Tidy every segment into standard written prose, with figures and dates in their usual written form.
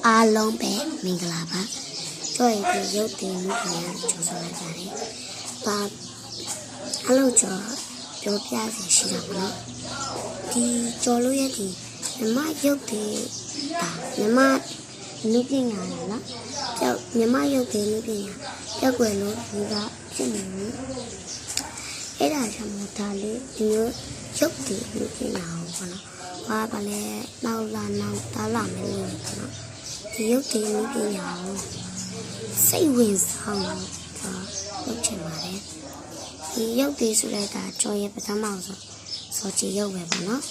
အားလုံးပဲမင်္ဂလာပါကြော်ရည်ဒီရုပ်တင်မှုကိုကျော်ဆိုလိုက်ပါတယ်။ဘာအလုပ်ကျော်ပြောပြစီရှိတာပေါ့နော်။ဒီကျော်လို့ရတဲ့မြမရုပ်တင်ဒါမြမလူပညာလားနော်။ကြောက်မြမရုပ်တင်လူပညာကြောက်ွယ်လို့ဒီကဖြစ်နေဘူး။အဲ့ဒါကြောင့်မို့ဒါလေးဒီမျိုးရုပ်တင်လူပညာကိုပေါ့နော်။ဘာလဲနောက်လာမယ်လို့ပေါ့နော်။ဒီရုပ်တင်လူပညာကိုစိတ်ဝင်စားလို့လုပ်ချင်ပါတယ်ဒီရုပ်တွေဆိုလိုက်တာကျော်ရဲ့ပထမဆုံးစောချီရုပ်ပဲပေါ့နော်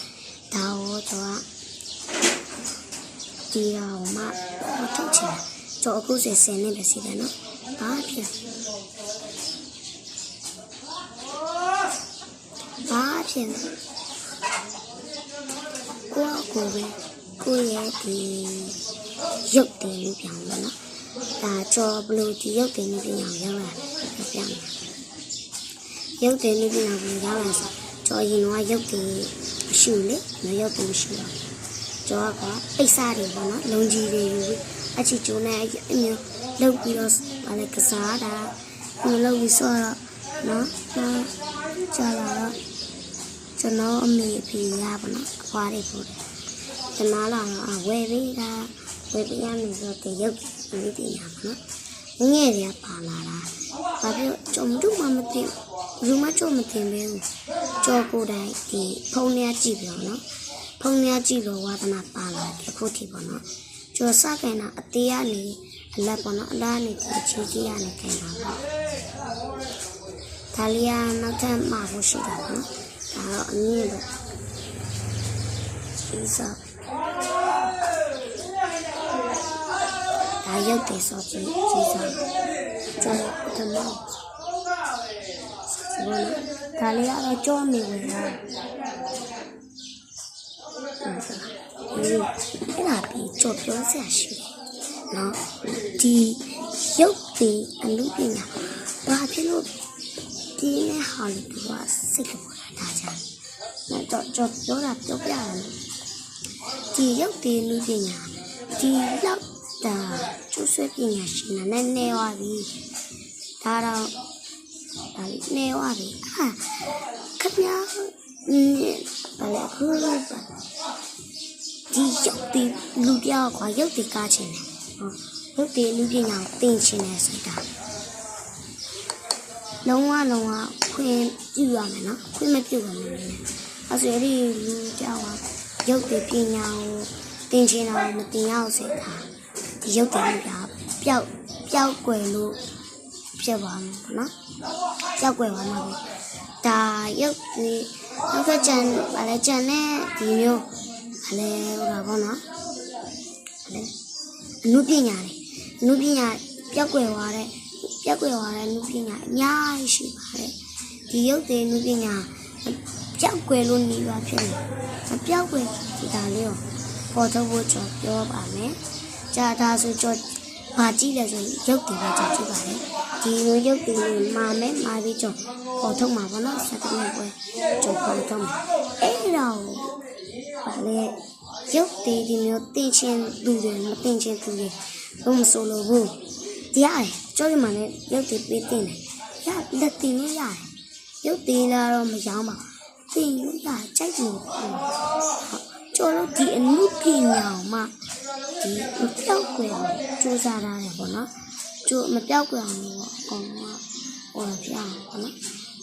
ဒါကိုတော့ဒီအောင်မှထုတ်ချင်ကျော်အခုစင်နေပဲစီတယ်နော်ဘာဖြစ်ကိုရဲ့ဒီရုပ်တင်လူပြောင်းလို့နော်ဒါကျော်ဘလို့ဒီရုပ်တင်လူပြောင်းရောက်လာပြောင်းရုပ်တင်လူပြောင်းရောက်လာဆိုကျော်ရင်တော့ရုပ်တင်မရှိလေမရုပ်တင်မရှိတော့ကျော်ကပိတ်စားတယ်ပေါ့နော်လုံကြီးတွေယူအချီကျိုးနဲ့အမျိုးလုပ်ပြီးတော့ဗာလေကစားတာမလုပ်ပြီးဆိုတော့နော်ကြာလာတော့ကျွန်တော်အမေအဖေရပါတော့အဖွားတွေပို့တယ်ကျွန်တော်လာတော့ဝယ်ပြီးတာဝယ်ပြီးရမယ်ဆိုတော့ရုပ်လူပညာပေါ့နော်ငယ်တွေကပါလာတာဘာဖြစ်ကြုံတူမှမသိဘူးမကြုံမသိပဲကြော်ကိုယ်တိုင်ဒီဖုန်းထဲကြည့်ပြီးတော့နော်ဖုန်းထဲကြည့်လို့ဝါသနာပါလာတယ်အခုထိပေါ့နော်ကျော်စကန်တာအသေးကနေအလက်ပေါ့နော်အလားနေချီချီရနေခိုင်းတာပေါ့ဒါလီယာနောက်ထပ်မှာဖို့ရှိတာနော်ဒါတော့အမြင့်တော့ဒီစားဒါရုပ်တယ်ဆိုပြီးစီစားကျော်တမောဒါလေးကတော့ကြောနေဝင်တာအဲ့ဒါပြီးကြော်ပြောစရာရှိတယ်နော်ဒီရုပ်တယ်အမှုပညာဘာဖြစ်လို့ဒီနဲ့ဟာလီကစိတ်ကပေါ်လာကြတယ်တော့ကြော်ပြောတာပြောပြရတယ်ဒီရုပ်တယ်လူပညာဒီလောက်ဒါကျိုးဆွဲပညာရှင်နဲ့နေဝပြီဒါတော့ဒါနေဝပြီခပ်ပြားဘာလဲခုလို့ပါဒီရုပ်တီလူပြောက်ခွာရုပ်တီကားချင်တယ်ရုပ်တီလူပညာကိုတင်ချင်တယ်ဆိုတာလုံးဝခွင့်ပြုရမယ်နော်ခွင့်မပြုပါနဲ့အဲဆိုရင်ဒီလူပြောက်ရုပ်တီပညာကိုတင်ချင်တာမတင်ရအောင်စိတ်ထားဒီရုပ်တင်ပြပျောက်ကွယ်လို့ဖြစ်သွားမှာနော်ပျောက်ကွယ်သွားမှာပဲဒါရုပ်ဒီနောက်ကကြံဗာလဲကြံနဲ့ဒီမျိုးဗာလဲဟိုပါဘောနော်ဗာလဲအနုပညာပျောက်ကွယ်သွားတဲ့အနုပညာအများကြီးရှိပါတယ်ဒီရုပ်တင်အနုပညာပျောက်ကွယ်လို့နေပါဖြစ်နေမပျောက်ကွယ်ဒီဒါလေးကိုပေါ်ထုတ်ဖို့ကျွန်တော်ပြောပါမယ်ကြာဒါဆိုကြောဘာကြည့်လဲဆိုရုပ်တယ်ပဲကြည့်ပါလေဒီလိုရုပ်တယ်လေးမာပြီးကြောပေါ်ထုတ်မှာပေါ့နော်ဆက်တဲ့ပွဲကြောပေါ်ထုတ်မှာအဲ့တော့ဘာလဲရုပ်တယ်ဒီမျိုးတင်ချင်းသူတွေမတင်ချင်းသူတွေလုံးမဆိုလို့ဘူးတရားတယ်ကြောဒီမှာလည်းရုပ်တယ်ပေးတင်တယ်ရလက်တင်လို့ရတယ်ရုပ်တယ်လာတော့မရောင်းပါတင်လို့ရကြိုက်လို့ကျော်လို့ဒီအမှုပညာမှာဒီမပြောက်ကွယ်စူးစမ်းရတယ်ပေါ့နော်ကျိုးမပြောက်ကွယ်အောင်လို့အကုန်လုံးဟိုပြအောင်ပေါ့နော်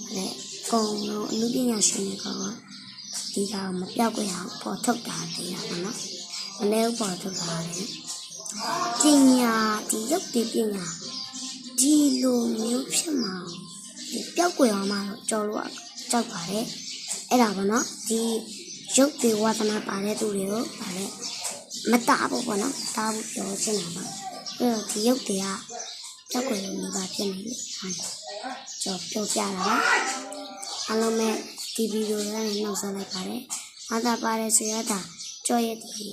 အဲအကုန်လုံးအမှုပညာရှင်တွေကတော့ဒီကောင်မပြောက်ကွယ်အောင်ပေါ်ထုတ်တာတရားပေါ့နော်မလဲပေါ်ထုတ်တာလေပညာဒီရုပ်ဒီပညာဒီလိုမျိုးဖြစ်မှာပြောက်ကွယ်အောင်မှကျော်လို့ကြောက်ပါတယ်အဲ့ဒါပေါ့နော်ဒီရုပ်တွေဝါသနာပါတဲ့သူတွေကိုဗာလဲမတားဘူးပေါ့နော်တားဘူးပြောချင်တာပါအဲ့တော့ဒီရုပ်တွေကကြောက်ွယ်လို့နေပါဖြစ်နေလေကျွန်တော်ပြောပြတာပါအားလုံးပဲဒီဗီဒီယိုလေးနှောက်ဆက်လိုက်ပါတယ်အားသာပါတယ်ဆိုရတာကြော်ရဲ့ဒီ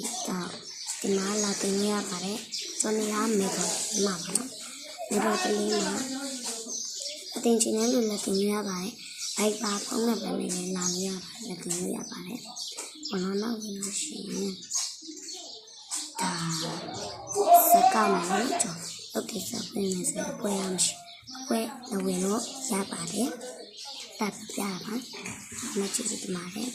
မှာလာတင်ရပါတယ်ကျွန်တော်ရမယ်ပေါ့ဒီမှာပါနော်ဒီတော့ကလေးမှာအတင်ချင်တဲ့လူလည်းတင်ရပါတယ်ဘိုက်ပါဖုန်းနဲ့ပဲနေလာရပါတယ်တင်ရပါတယ်ဘယ်တော့မှဝင်လို့ရှိရင်ဒါ ဒါစကောက်မှာလို့ကျွန်တော်လုပ်တယ်ဆိုပြင်မယ်ဆိုအပွဲရမရှိအပွဲဝင်လို့ရပါတယ်တပ်ပြပါမချစ်စတမာတယ်